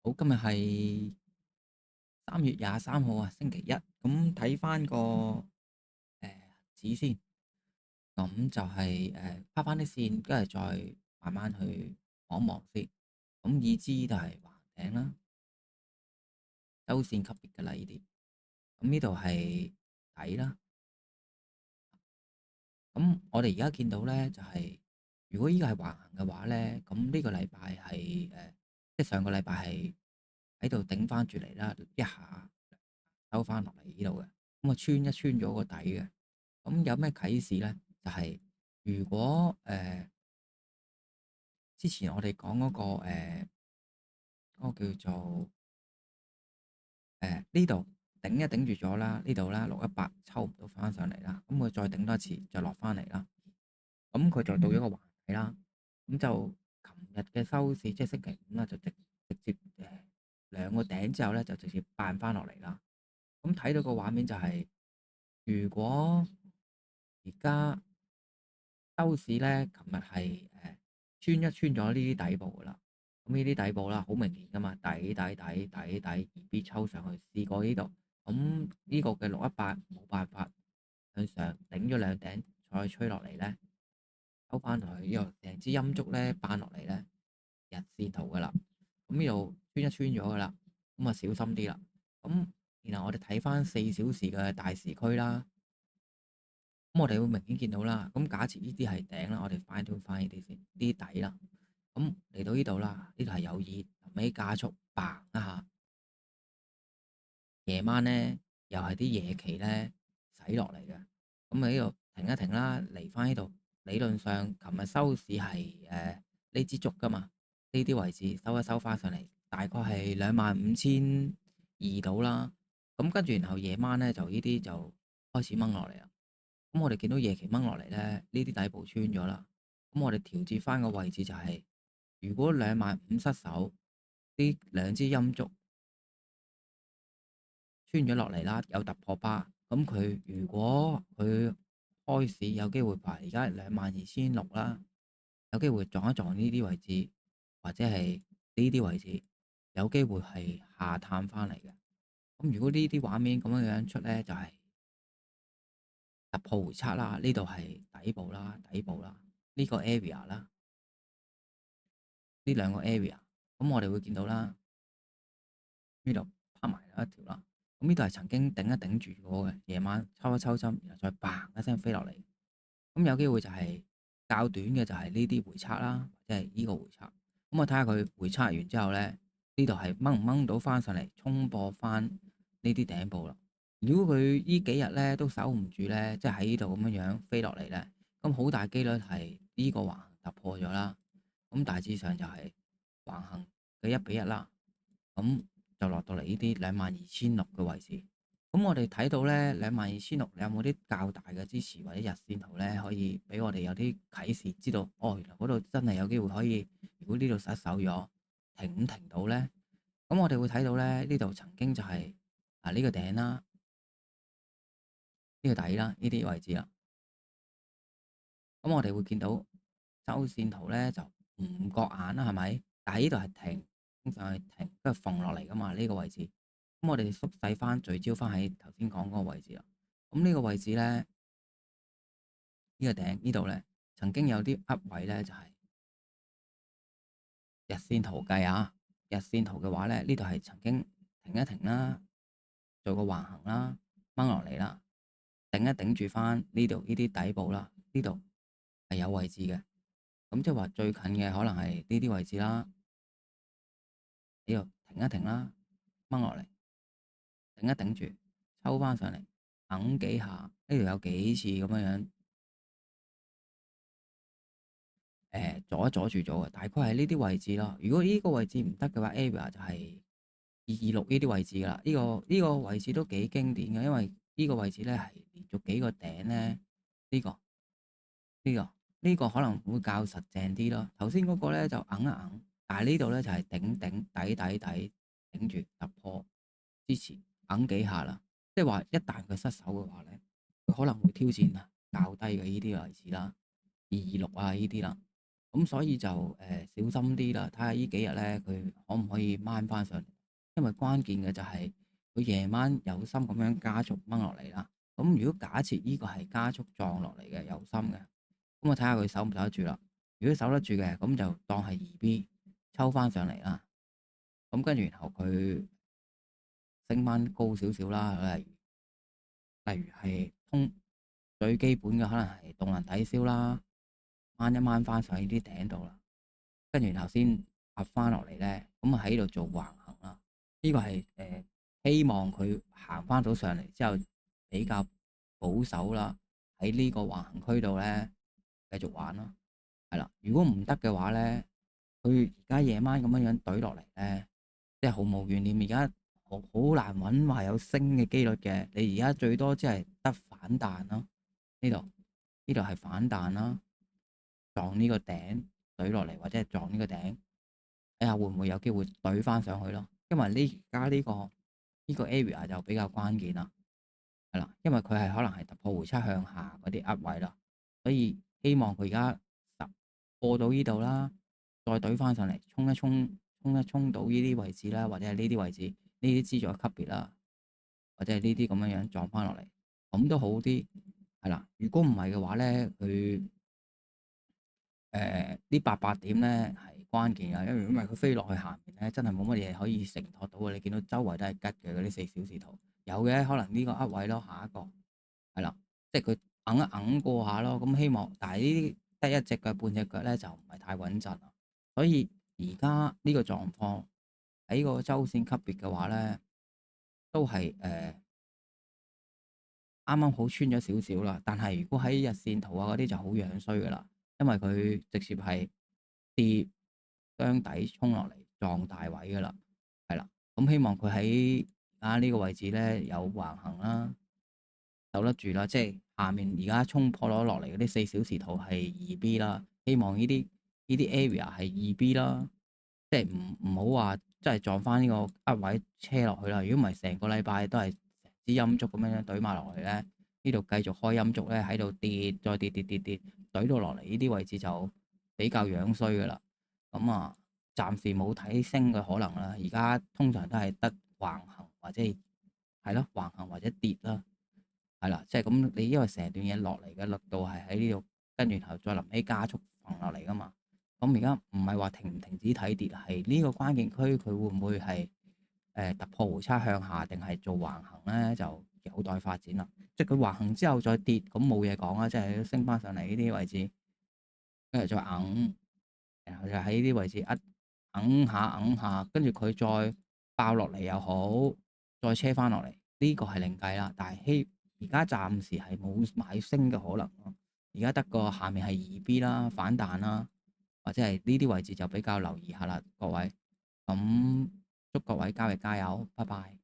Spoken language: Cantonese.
好，今日係3月23號啊，星期一。咁睇翻個指先，咁就係畫翻啲線，跟住再慢慢去望一望先。咁已知就係橫頂啦，周線級別嘅啦呢啲。咁呢度係底啦。咁我哋而家見到咧，就係、如果依個係橫行嘅話咧，咁呢個禮拜係即係上個禮拜係喺度頂翻住嚟啦，一下收翻落嚟呢度嘅。咁啊穿咗個底嘅。咁有咩啟示咧？就係、如果之前我哋講嗰個嗰個叫做呢度頂一頂住咗啦，呢度啦618抽唔到翻上嚟啦，咁佢再頂多一次就落翻嚟啦。咁佢就到咗個橫底啦。咁就琴日嘅收市，即係星期五啦，就直接兩個頂之後咧，就直接彈翻落嚟啦。咁睇到個畫面就係、如果而家收市咧，琴日係穿咗呢啲底部噶啦。咁呢啲底部啦，好明顯噶嘛，底而必抽上去，試過呢度。咁呢個嘅618冇辦法向上頂咗兩頂，再吹落嚟咧，收翻落去呢度，成支陰燭咧扳落嚟咧，日線圖噶啦。咁呢度穿咗噶啦，咁啊小心啲啦。咁然後我哋睇翻4小時嘅大時區啦。咁我哋會明顯見到啦。咁假設呢啲係頂啦，我哋 fine tune 翻呢啲先，呢啲底啦。咁嚟到呢度啦，呢度係有熱，臨尾加速嘭一下。夜晚咧又係啲夜期咧洗落嚟嘅。咁喺呢度停一停啦，嚟翻呢度。理論上，琴日收市係呢支燭噶嘛，呢啲位置收一收翻上嚟，大概係25,200到啦。咁跟住然後夜晚咧就呢啲就開始掹落嚟啦。咁我哋見到夜期掹落嚟咧，呢啲底部穿咗啦。咁我哋調節翻個位置就係、如果25,000失守，呢兩支陰燭穿咗落嚟啦，有突破巴。咁佢如果佢開市有機會排而家22,600啦，有機會撞一撞呢啲位置，或者係呢啲位置，有機會係下探翻嚟嘅。咁如果呢啲畫面咁樣出咧，就係、突破回測啦，呢度係底部啦，呢個 area 啦，呢兩個 area。咁我哋會見到啦，呢度拋埋一條啦。咁呢度係曾經頂一頂住過嘅，夜晚抽一抽針，然後再嘭一聲飛落嚟。咁有機會就係較短嘅，就係呢啲回測啦，或者係呢個回測。咁我睇下佢回測完之後咧，呢度係掹唔掹到翻上嚟，衝破翻呢啲頂部啦。如果佢呢幾日咧都守唔住咧，即係喺呢度咁樣飛落嚟咧，咁好大機率係呢個橫行突破咗啦。咁大致上就係橫行嘅1:1啦。咁就落到嚟呢啲22,600嘅位置。咁我哋睇到咧22,600，你有冇啲較大嘅支持或者日線圖咧，可以俾我哋有啲啟示，知道哦，原來嗰度真係有機會可以，如果呢度失守咗，停到咧。咁我哋會睇到咧，呢度曾經就係呢個頂啦，呢個底啦，呢啲位置啦。咁我哋會見到周線圖咧就唔覺眼啦，係咪？但係呢度係停，通常係停，跟住縫落嚟噶嘛，呢個位置。咁我哋縮細翻，聚焦翻喺頭先講嗰個位置啦。咁呢個位置咧，呢個頂呢度咧，曾經有啲噏位咧，就係日線圖計啊。日線圖嘅話咧，呢度係曾經停一停啦，做個橫行啦，掹落嚟啦，頂一頂住翻呢度呢啲底部啦，呢度係有位置嘅。咁即係話最近嘅可能係呢啲位置啦，呢度停一停啦，掹落嚟，頂一頂住，抽翻上嚟，等幾下，呢度有幾次咁樣阻住咗嘅，大概係呢啲位置咯。如果呢個位置唔得嘅話，area 就係226呢啲位置噶啦。呢個位置都幾經典嘅，因為呢個位置咧係連續幾個頂咧，呢個呢個呢個可能會較實淨啲咯。頭先嗰個咧就硬一硬，但係呢度咧就係頂頂住突破之前硬幾下啦。即係話一旦佢失手嘅話咧，佢可能會挑戰啊較低嘅呢啲位置啦，226啊呢啲啦。咁所以就小心啲啦，睇下呢幾日咧佢可唔可以掹翻上嚟，因為關鍵嘅就係佢夜晚有心咁樣加速掹落嚟啦。咁如果假設呢個係加速撞落嚟嘅有心嘅，咁我睇下佢守唔守得住啦。如果守得住嘅，咁就當係二 B 抽翻上嚟啦。咁跟住然後佢升翻高少少啦，例如係最基本嘅可能係動能抵消啦，掹一掹翻上呢啲頂度啦。跟住然後先壓翻落嚟咧，咁啊喺度做橫行啦。呢個係希望佢行翻到上嚟之後比較保守啦，喺呢個橫行區度咧繼續玩咯。係啦，如果唔得嘅話咧，佢而家夜晚咁樣樣懟落嚟咧，即係毫無懸念。而家好難揾話有升嘅機率嘅，你而家最多只係得反彈咯。呢度係反彈啦，撞呢個頂懟落嚟，或者係撞呢個頂。睇下會唔會有機會懟翻上去咯？因為而家呢個 area 就比較關鍵啦，係啦，因為佢係可能係突破回測向下嗰啲壓位啦，所以希望佢而家過到呢度啦，再懟翻上嚟，衝一衝到呢啲位置啦，或者係呢啲位置呢啲資助級別啦，或者係呢啲咁樣樣撞翻落嚟，咁都好啲，係啦。如果唔係嘅話咧，佢呢8點咧係關鍵啊，因為佢飛落去下面咧，真係冇乜嘢可以承托到嘅。你見到周圍都係吉嘅嗰啲4小時圖，有嘅可能呢個位咯，下一個係啦，即係佢硬一硬過下咯。咁希望，但係呢啲得一隻腳半隻腳咧就唔係太穩陣啦。所以而家呢個狀況喺個周線級別嘅話咧，都係啱啱好穿咗少少啦。但係如果喺日線圖啊嗰啲就好樣衰噶啦，因為佢直接係跌雙底衝落嚟撞大位噶啦，係啦。咁希望佢喺而家呢個位置咧有橫行啦，守得住啦。即係下面而家衝破咗落嚟嗰啲4小時圖係2B 啦，希望呢啲 area 係2B 啦，即係唔好話真係撞翻呢個壓位車落去啦。如果唔係成個禮拜都係成支陰燭咁樣懟埋落去咧，呢度繼續開陰燭咧喺度跌，再跌，懟到落嚟呢啲位置就比較樣衰噶啦。咁啊，暫時冇睇升嘅可能啦。而家通常都係得橫行或者係咯，橫行或者跌啦，係啦，即係咁。你因為成段嘢落嚟嘅力度係喺呢度，跟住然後再臨尾加速放落嚟噶嘛。咁而家唔係話停唔停止睇跌，係呢個關鍵區佢會唔會係突破回測向下，定係做橫行咧？就有待發展啦。即係佢橫行之後再跌，咁冇嘢講啦，即係升翻上嚟呢啲位置，跟住再硬。然後就喺呢啲位置硬下，跟住佢再爆落嚟又好，再車翻落嚟，呢個係另計啦。但係而家暫時係冇買升嘅可能咯。而家得個下面係2B 啦，反彈啦，或者係呢啲位置就比較留意下啦，各位。咁祝各位交易加油，拜拜。